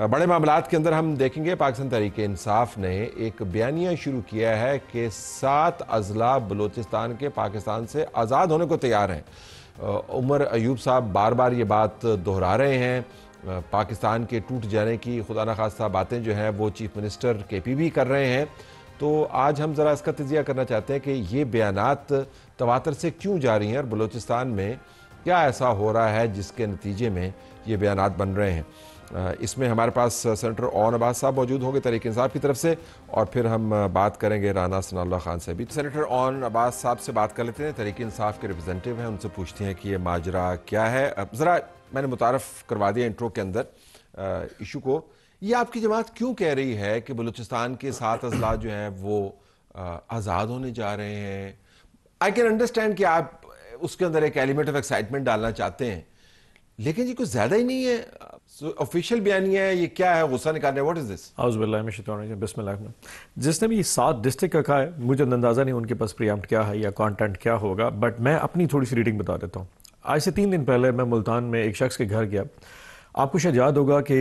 بڑے معاملات کے اندر ہم دیکھیں گے پاکستان تحریک انصاف نے ایک بیانیہ شروع کیا ہے کہ 7 اضلاع بلوچستان کے پاکستان سے آزاد ہونے کو تیار ہیں۔ عمر ایوب صاحب بار بار یہ بات دہرا رہے ہیں۔ پاکستان کے ٹوٹ جانے کی خدا نخواستہ باتیں جو ہیں وہ چیف منسٹر کے پی بھی کر رہے ہیں۔ تو آج ہم ذرا اس کا تجزیہ کرنا چاہتے ہیں کہ یہ بیانات تواتر سے کیوں جاری ہیں اور بلوچستان میں کیا ایسا ہو رہا ہے جس کے نتیجے میں یہ بیانات بن رہے ہیں۔ اس میں ہمارے پاس سینیٹر اون عباس صاحب موجود ہوں گے تحریک انصاف کی طرف سے، اور پھر ہم بات کریں گے رانا ثناء اللہ خان سے بھی۔ سینیٹر اون عباس صاحب سے بات کر لیتے ہیں، تحریک انصاف کے ریپرزینٹیو ہیں، ان سے پوچھتے ہیں کہ یہ ماجرا کیا ہے۔ ذرا میں نے متعارف کروا دیا انٹرو کے اندر ایشو کو۔ یہ آپ کی جماعت کیوں کہہ رہی ہے کہ بلوچستان کے 7 اضلاع جو ہیں وہ آزاد ہونے جا رہے ہیں؟ آئی کین انڈرسٹینڈ کہ آپ اس کے اندر ایک ایلیمنٹ آف ایکسائٹمنٹ ڈالنا چاہتے ہیں، لیکن یہ کچھ زیادہ ہی نہیں ہے۔ آفیشیل بیانیہ ہے، یہ کیا ہے؟ غصہ نکالنے واٹ از دس؟ اعوذ باللہ من الشیطان الرجیم، بسم اللہ الرحمن الرحیم۔ جس نے بھی 7 ڈسٹرکٹ کا کہا ہے، مجھے اندازہ نہیں ان کے پاس پریامپٹ کیا ہے یا کانٹینٹ کیا ہوگا، بٹ میں اپنی تھوڑی سی ریڈنگ بتا دیتا ہوں۔ آج سے 3 دن پہلے میں ملتان میں ایک شخص کے گھر گیا۔ آپ کو شاید یاد ہوگا کہ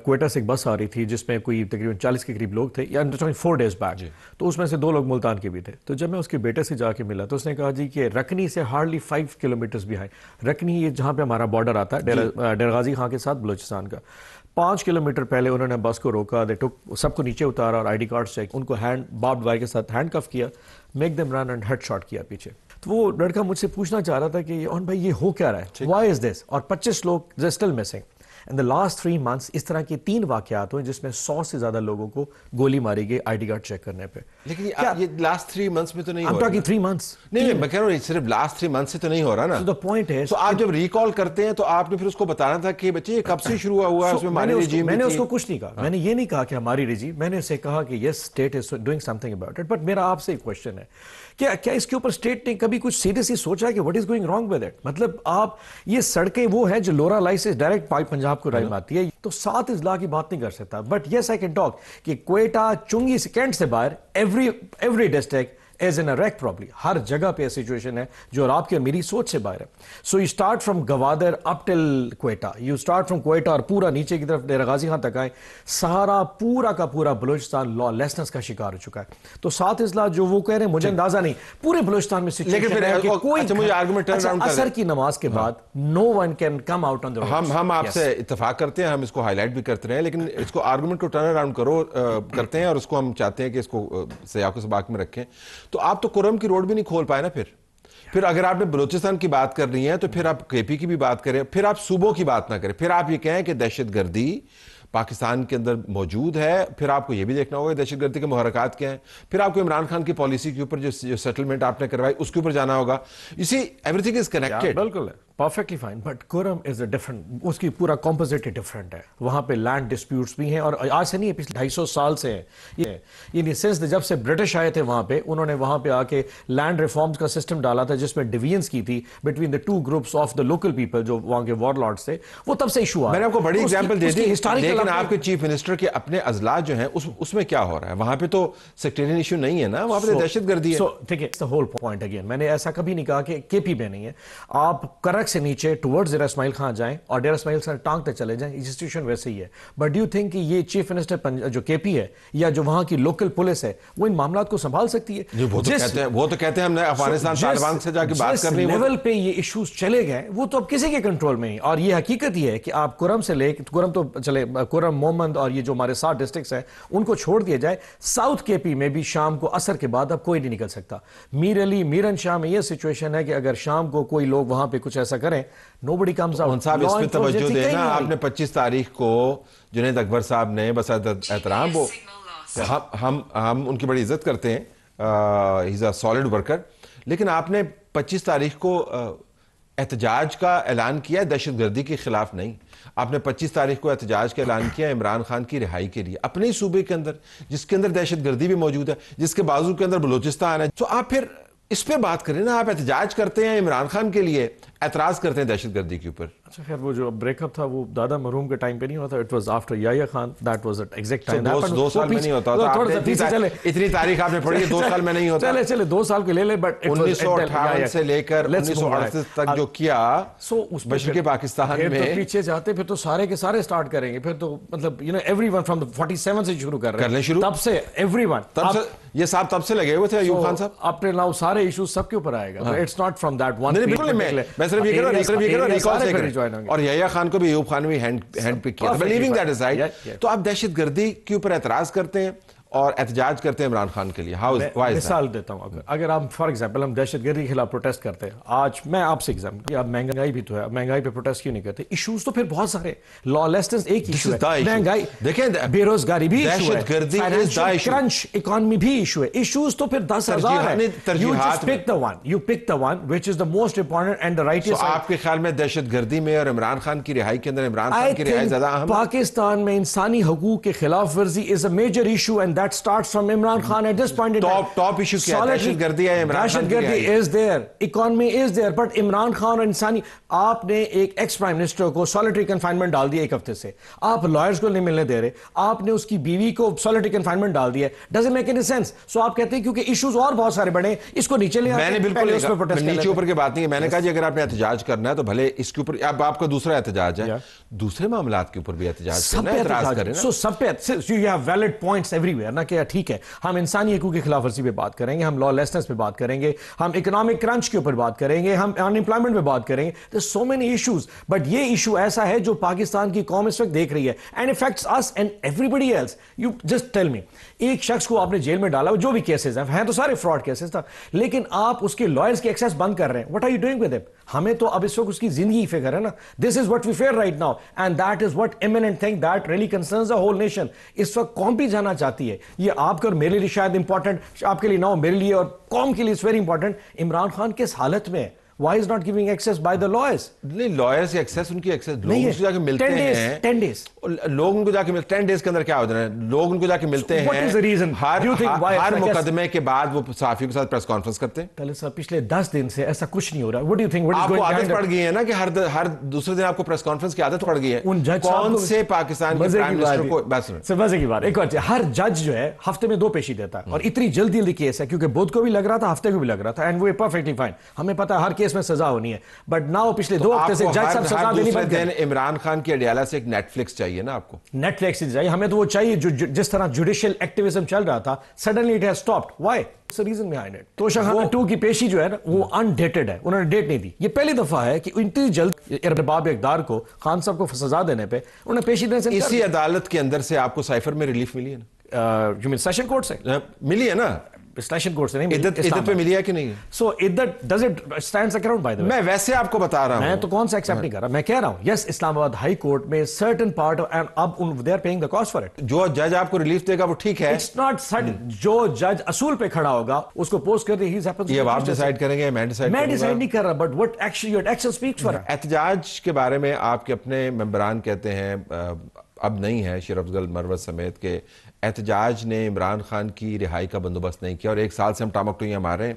کوئٹہ سے ایک بس آ رہی تھی جس میں کوئی تقریباً 40 کے قریب لوگ تھے، یا 4 ڈیز بیک، تو اس میں سے 2 لوگ ملتان کے بھی تھے۔ تو جب میں اس کے بیٹے سے جا کے ملا تو اس نے کہا جی کہ رکنی سے ہارڈلی 5 کلومیٹرز بھی ہے، رکنی یہ جہاں پہ ہمارا بارڈر آتا ہے ڈیر غازی خان کے ساتھ بلوچستان کا، 5 کلومیٹر پہلے انہوں نے بس کو روکا، سب کو نیچے اتارا اور آئی ڈی کارڈ چیک، ان کو باربڈ وائر کے ساتھ ہینڈ کف کیا، make them run and head shot کیا پیچھے۔ تو وہ لڑکا مجھ سے پوچھنا چاہ رہا تھا کہ اون بھائی یہ ہو کیا رہا ہے، وائی از دس، اور 25 لوگ still missing. In the last 3 months اس طرح کے 3 واقعات ہوئے جس میں 100 سے زیادہ لوگوں کو گولی ماری گئی آئی ڈی کارڈ چیک کرنے پہ۔ لیکن یہ لاسٹ 3 منتھس میں تو نہیں ہو I'm رہا۔ talking 3 months۔ نہیں میں کہہ رہا ہوں صرف لاسٹ 3 منتھ سے تو نہیں ہو رہا نا۔ So the point is تو آپ جب ریکال کرتے ہیں تو آپ نے پھر اس کو بتانا تھا کہ بچے یہ کب سے شروع ہوا ہے، اس میں ہماری رجیم میں نے اس کو کچھ نہیں کہا، میں نے یہ نہیں کہا کہ ہماری رجیم، میں نے اسے کہا کہ yes state is doing something about it، but میرا آپ سے ایک کوشچن ہے کیا اس کے اوپر اسٹیٹ نے کبھی کچھ سیریسلی سوچا کہ what is going wrong with it؟ مطلب آپ یہ سڑکیں وہ ہیں جو لورا لائی سے ڈائریکٹ پنجاب کو رائم آتی ہے، تو 7 اضلاع کی بات نہیں کر سکتا، but yes I can talk کہ کوئٹہ چنگی کینٹ سے باہر every district as an wreck probably ہر جگہ پہ سچویشن ہے جو آپ کے میری سوچ سے باہر ہے۔ So you start from Gwadar up till Quetta, you start from Quetta اور پورا نیچے کی طرف ڈیرہ غازی خان تک آئے، سہارا پورا کا پورا بلوچستان لا لیسنس کا شکار ہو چکا ہے۔ تو 7 اضلاع جو وہ کہہ رہے ہیں مجھے اندازہ نہیں پورے بلوچستان میں سچویشن ہے کہ کوئی عصر کی نماز کے بعد no one can come out on the road. ہم آپ سے اتفاق کرتے ہیں، ہم اس کو ہائی لائٹ بھی کرتے رہے ہیں، لیکن اس کو آرگومنٹ کو ٹرن اراؤنڈ کرتے ہیں اور اس کو ہم چاہتے ہیں کہ اس کو سیاق و سباق میں رکھیں۔ تو آپ تو کرم کی روڈ بھی نہیں کھول پائے نا پھر اگر آپ نے بلوچستان کی بات کر رہی ہیں تو پھر آپ کے پی کی بھی بات کریں، پھر آپ صوبوں کی بات نہ کریں، پھر آپ یہ کہیں کہ دہشت گردی پاکستان کے اندر موجود ہے، پھر آپ کو یہ بھی دیکھنا ہوگا دہشت گردی کے محرکات کیا ہیں، پھر آپ کو عمران خان کی پالیسی کے اوپر جو سیٹلمنٹ آپ نے کروائی اس کے اوپر جانا ہوگا۔ You see, everything is connected۔ بالکل ہے، perfectly fine, but quorum is a different, اس کی پورا کمپوزٹ ڈفرنٹ ہے، وہاں پہ لینڈ ڈسپیوٹس بھی ہیں اور آج سے نہیں ہے، پچھلے 250 سال سے ہیں یہ سنس جب سے برٹش آئے تھے وہاں پہ، انہوں نے وہاں پہ آ کے لینڈ ریفارمز کا سسٹم ڈالا تھا جس میں ڈیویژنس کی تھی between the 2 groups of the local people جو وہاں کے وار لارڈز تھے، وہ تب سے ایشو آیا۔ میں نے آپ کو بڑی ایگزامپل دے دی، لیکن آپ کے چیف منسٹر کے اپنے اضلاع جو ہیں اس میں کیا ہو رہا ہے؟ وہاں پہ تو سیکٹیرین ایشو نہیں ہے نا، وہاں پہ دہشت گردی ہے۔ ٹھیک ہے، the whole point again، میں نے ایسا کبھی نہیں کہا کہ کے پی میں نہیں ہے، آپ کرک سے نیچے ٹورڈز ڈیرہ اسماعیل خان جائیں اور ڈیرہ اسماعیل خان ٹانگ تک چلے جائیں، انسٹیٹیوشن ویسے ہی ہے، بٹ ڈو یو تھنک کہ یہ چیف منسٹر جو کے پی ہے یا جو وہاں کی لوکل پولیس ہے وہ ان معاملات کو سنبھال سکتی ہے؟ وہ تو کہتے ہیں ہم نے افغانستان طالبان سے جا کے بات کرنی ہے، جس لیول پہ یہ ایشوز چلے گئے وہ تو اب کسی کے کنٹرول میں ہی، اور یہ حقیقت یہ ہے کہ آپ کرم سے لے کرم تو چلے کرم مومند اور یہ جو ہمارے 7 ڈسٹرکٹس ہیں ان کو چھوڑ دیا جائے، ساؤتھ کے پی میں بھی شام کو عصر کے بعد اب کوئی نہیں نکل سکتا۔ میر علی میرن شاہ میں یہ سچویشن ہے کہ اگر شام کو کوئی لوگ وہاں پہ کچھ ایسا کریں nobody comes out۔ صاحب اس پہ توجہ دینا، آپ نے 25 تاریخ کو جنید اکبر صاحب نے بس احترام، وہ ہم ان کی بڑی عزت کرتے ہیں، ہی از اے سالڈ ورکر، لیکن آپ نے 25 تاریخ کو احتجاج کا اعلان کیا دہشت گردی کے خلاف نہیں، آپ نے 25 تاریخ کو احتجاج کا اعلان کیا عمران خان کی رہائی کے لیے اپنے صوبے کے اندر جس کے اندر دہشت گردی بھی موجود ہے، جس کے بازو کے اندر بلوچستان ہے۔ تو آپ پھر اس پہ بات کریں نا، آپ احتجاج کرتے ہیں عمران خان کے لیے، اعتراض کرتے ہیں دہشت گردی کے اوپر. اچھا خیر وہ جو بریک اپ تھا وہ دادا مرحوم کے ٹائم پہ نہیں ہوتا, it was after Yahya Khan, that was it exact time. 2 سال میں نہیں ہوتا تھا, اتنی تاریخ آپ نے پڑھی ہے, 2 سال میں نہیں ہوتا. چلے 2 سال کے لے لے, بٹ 1958 سے لے کر 1938 تک جو کیا مشرقی پاکستان میں, پیچھے جاتے پھر تو سارے کے سارے سٹارٹ کریں گے, پھر تو مطلب you know everyone from 47 سے شروع کر رہے ہیں, تب سے ایوری ون, یہ صاحب تب سے لگے ہوئے تھے. ایوب خان صاحب اپ ٹل ناؤ سارے ایشوز سب کے اوپر آئے گا, it's not from that one. میں صرف یہ کہہ رہا ہوں, اور یحییٰ خان کو بھی ایوب خان بھی ہینڈ پک کیا تھا, لیونگ دیٹ اسائڈ. تو آپ دہشت گردی کے اوپر اعتراض کرتے ہیں اور احتجاج کرتے ہیں عمران خان کے لیے. مثال دیتا ہوں, اگر ہم فار ایگزامپل ہم دہشت گردی کے خلاف پروٹیسٹ کرتے ہیں, آج میں آپ سے ایگزامپل, اب مہنگائی بھی تو ہے, مہنگائی پہ پروٹیسٹ کیوں نہیں کرتے؟ ایشوز تو پھر بہت سارے, لا لیسنس ایک ایشو ہے, مہنگائی دیکھیں, بے روزگاری بھی ایشو ہے, فائنینشل کرنچ اکانومی بھی ایشو ہے. ایشوز تو پھر 10,000 ہیں. You just pick the one, you pick the one which is the most important and the rightest. آپ کے خیال میں دہشت گردی میں اور عمران خان کی رہائی کے اندر عمران خان کی رہائی زیادہ اہم ہے؟ پاکستان میں انسانی حقوق کے خلاف ورزی is a major issue and that starts from Imran Khan at this point in time. Top issue کیا ہے؟ دہشت گردی ہے, عمران خان کی رہائی. دہشت گردی is there, economy is there, but Imran Khan اور انسانی, آپ نے ایک ایکس پرائم منسٹر کو solitary confinement ڈال دیا 1 ہفتے سے, آپ لائرز کو نہیں ملنے دے رہے, آپ نے اس کی بیوی کو solitary confinement ڈال دیا, doesn't make any sense. So آپ کہتے ہیں کیونکہ ایشوز اور بہت سارے بڑے, اس کو نیچے لے آتے ہیں. میں نے بالکل نیچے اوپر کی بات نہیں ہے, میں نے کہا جی اگر آپ نے احتجاج کرنا ہے تو بھلے اس کے اوپر, اب آپ کا دوسرا احتجاج ہے, دوسرے معاملات کے اوپر بھی احتجاج کرنا ہے, اعتراض کریں. سو سب پہ you have valid points everywhere نا, کہ ٹھیک ہے ہم انسانی حقوق کی خلاف ورزی پہ بات کریں گے, ہم لا لیسنس پہ بات کریں گے, ہم اکنامک کرنچ کے اوپر بات کریں گے, ہم ان امپلائمنٹ پہ بات کریں گے. There's so many issues, but یہ ایشو ایسا ہے جو پاکستان کی قوم اس وقت دیکھ رہی ہے, and affects us and everybody else. You just tell me, ایک شخص کو آپ نے جیل میں ڈالا, جو بھی کیسز ہیں تو سارے فراڈ کیسز تھا, لیکن آپ اس کے لائرز کے ایکسیس بند کر رہے ہیں. What are you doing with him? ہمیں تو اب اس وقت اس کی زندگی فکر ہے نا. This is what we fear right now, and that is what imminent thing that really concerns the whole nation. اس وقت قوم بھی جانا چاہتی ہے, یہ آپ کا اور میرے لیے شاید امپورٹنٹ, آپ کے لیے نہ ہو, میرے لیے اور قوم کے لیے it's very important. Imran Khan کس حالت میں ہے؟ Why is not giving access by the lawyers? نہیں, lawyers کی access, ان کی access لوگ ان کو جا کے ملتے ہیں. 10 days. لوگ ان کو جا کے ملتے ہیں. 10 days کے اندر کیا ہوتا ہے, لوگ ان کو جا کے ملتے ہیں. What is the reason? ہر مقدمے کے بعد وہ صحافیوں کے ساتھ پریس کانفرنس کرتے ہیں. طالب صاحب پچھلے 10 دن سے ایسا کچھ نہیں ہو رہا. What do you think? آپ کو عادت پڑ گئی ہے نا کہ ہر دوسرے دن آپ کو پریس کانفرنس کی عادت پڑ گئی ہے. کون سے پاکستان کے پرائم منسٹر کو, بس مزے کی بات, ایک بات, ہر جج جو ہے ہفتے میں 2 پیشی دیتا ہے, اور اتنی جلدی کیس ہے کیونکہ بدھ کو بھی لگ رہا تھا, ہفتے کو بھی لگ رہا تھا, اینڈ وہ پرفیکٹلی فائن. ہمیں پتا ہے ہر کیس میں سزا ہونی ہے, بٹ ناؤ پچھلے 2 ہفتے سے جج صاحب سزا دینی بند کر. عمران خان کی اڈیالہ سے ایک نیٹ فلکس چاہیے نا آپ کو. نیٹ فلکس چاہیے ہمیں, تو وہ چاہیے جس طرح جوڈیشل ایکٹیویزم چل رہا تھا, suddenly it has stopped. Why? What's the reason behind it? Toshakhana 2 کی پیشی جو ہے نا وہ انڈیٹڈ ہے, انہوں نے ڈیٹ نہیں دی. یہ پہلی دفعہ ہے کہ اتنی جلد ارباب اقدار کو, خان صاحب کو سزا دینے پہ انہوں نے پیشی دینے سے. اسی عدالت کے اندر سے آپ کو سائفر میں ریلیف ملی ہے نا, you mean سیشن کورٹ سے ملی ہے نا, سیشن کورٹ سے نہیں. عدت پہ ملی ہے کہ نہیں؟ سو عدت does it stands around by the way. میں ویسے آپ کو بتا رہا ہوں, میں تو کون سا ایکسیپٹ نہیں کر رہا, میں کہہ رہا ہوں yes Islamabad high court میں سرٹن پارٹ اینڈ اب they are paying the cost for it. جو جج آپ کو ریلیف دے گا وہ ٹھیک ہے, اٹس ناٹ سڈن. جو جج اصول پہ کھڑا ہوگا اس کو پوسٹ کر دے, ہی ہیپنس. یہ آپ ڈیسائیڈ کریں گے, میں ڈیسائیڈ نہیں کر رہا, but what action your action speaks for. احتجاج کے بارے میں آپ کے اپنے ممبران کہتے ہیں, اب نہیں ہے, شیر افضل مروت سمیت, کے احتجاج نے عمران خان کی رہائی کا بندوبست نہیں کیا, اور 1 سال سے ہم ٹامک ٹوئیاں مار رہے ہیں.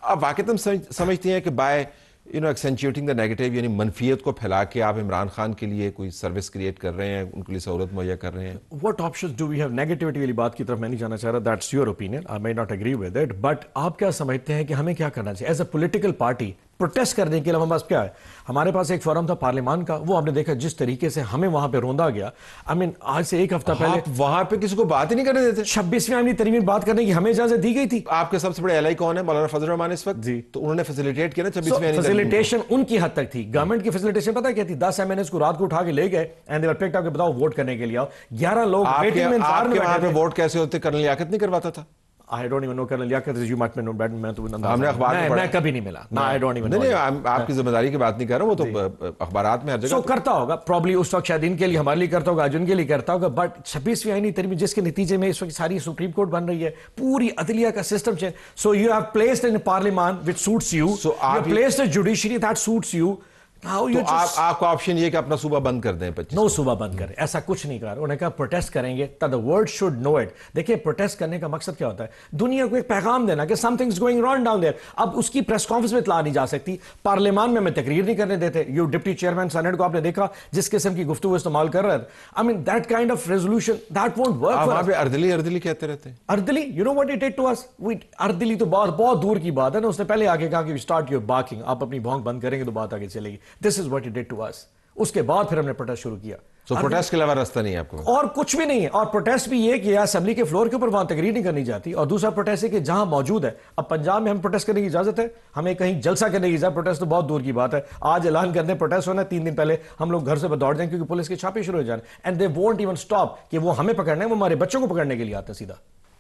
اب واقعی تم سمجھتی ہیں کہ بائی ایکسینچیوٹنگ دا نیگیٹو, یعنی منفیت کو پھیلا کے آپ عمران خان کے لیے کوئی سروس کریٹ کر رہے ہیں, ان کے لیے سہولت مہیا کر رہے ہیں. What options do we have? Negativity والی بات کی طرف میں نہیں جانا چاہ رہا, that's your opinion, I may not agree with it, but آپ کیا سمجھتے ہیں کہ ہمیں کیا کرنا چاہیے as a political party? Protest کرنے کے لیے ہمارے پاس کیا ہے؟ ہمارے پاس ایک فورم تھا پارلیمان کا, وہ آپ نے دیکھا جس طریقے سے ہمیں وہاں پہ روندا گیا. آج سے 1 ہفتہ پہلے وہاں پہ کسی کو بات ہی نہیں کرنے دیتے. 26ویں آئینی ترمیم بات کرنے کی ہمیں اجازت دی گئی تھی. آپ کے سب سے بڑے ایلائی کون ہے؟ مولانا فضل الرحمان اس وقت. جی, تو انہوں نے فیسیلیٹیٹ کیا نا 26ویں آئینی. فیسیلیٹیشن ان کی حد تک تھی, گورنمنٹ کی فیسیلیٹیشن پتہ کیا تھی؟ 10 MNAs کو رات کو اٹھا کے لے گئے and they were picked up, بتاؤ ووٹ کرنے کے لیے آؤ. 11 لوگ ویٹنگ میں انتظار میں بیٹھے تھے. ووٹ کیسے ہوتے؟ کرنل لیاقت نہیں کرواتا تھا. I don't even know Colonel Liaquat, you might know better, میں تو ہم نے اخبار میں پڑھا, میں کبھی نہیں ملا. I don't even know. نہیں, آپ کی ذمہ داری کی بات نہیں کر رہا ہوں, وہ تو اخبارات میں ہر جگہ. سو کرتا ہوگا پرابلی اس وقت, شاید ان کے لیے, ہمارے لیے کرتا ہوگا, آج ان کے لیے کرتا ہوگا, بٹ 26ویں آئینی ترمیم جس کے نتیجے میں اس وقت ساری سپریم کورٹ بن رہی ہے, پوری عدلیہ کا system change. So you have placed in پارلیمان which suits you, you have placed a judiciary that suits you. تو آپ کا آپشن یہ کہ اپنا صوبہ بند کر دیں 25 نو صوبہ بند کریں, ایسا کچھ نہیں کہا. انہوں نے کہا پروٹیسٹ کریں گے, the world should know it. دیکھیں پروٹیسٹ کرنے کا مقصد کیا ہوتا ہے, دنیا کو ایک پیغام دینا کہ some things going wrong down there. اب اس کی پریس کانفرنس میں اطلاع نہیں جا سکتی, پارلیمان میں ہمیں تقریر نہیں کرنے دیتے. یو ڈپٹی چیئرمین سینٹ کو آپ نے دیکھا جس قسم کی گفتگو استعمال کر رہا تھا. I mean that kind of resolution that won't work. آپ وہاں پہ اردلی کہتے رہتے ہیں. اردلی, you know what it did to us? اردلی تو بہت دور کی بات ہے نا. اس نے پہلے آگے کہا کہ start your barking, آپ اپنی بھونک بند کریں گے تو بات آگے چلے گی. This is what it did to us. اس کے بعد پھر ہم نے پروٹیسٹ شروع کیا. سو پروٹیسٹ کے علاوہ راستہ نہیں ہے آپ کو اور کچھ بھی نہیں ہے. اور پروٹیسٹ بھی یہ کہ اسمبلی کے فلور کے اوپر وہاں تقریر نہیں کرنی جاتی. اور دوسرا پروٹیسٹ ہے کہ جہاں موجود ہے, اب پنجاب میں ہم پروٹیسٹ کرنے کی اجازت ہے, ہمیں کہیں جلسہ کرنے کی اجازت, پروٹیسٹ تو بہت دور کی بات ہے. آج اعلان کر دیں پروٹیسٹ ہونا ہے, 3 دن پہلے ہم لوگ گھر سے دوڑ جائیں کیونکہ پولیس کے چھاپے شروع ہو جائیں. And they won't even stop کہ وہ ہمیں پکڑنا ہے, وہ ہمارے بچوں کو پکڑنے کے لیے آتے سیدھا.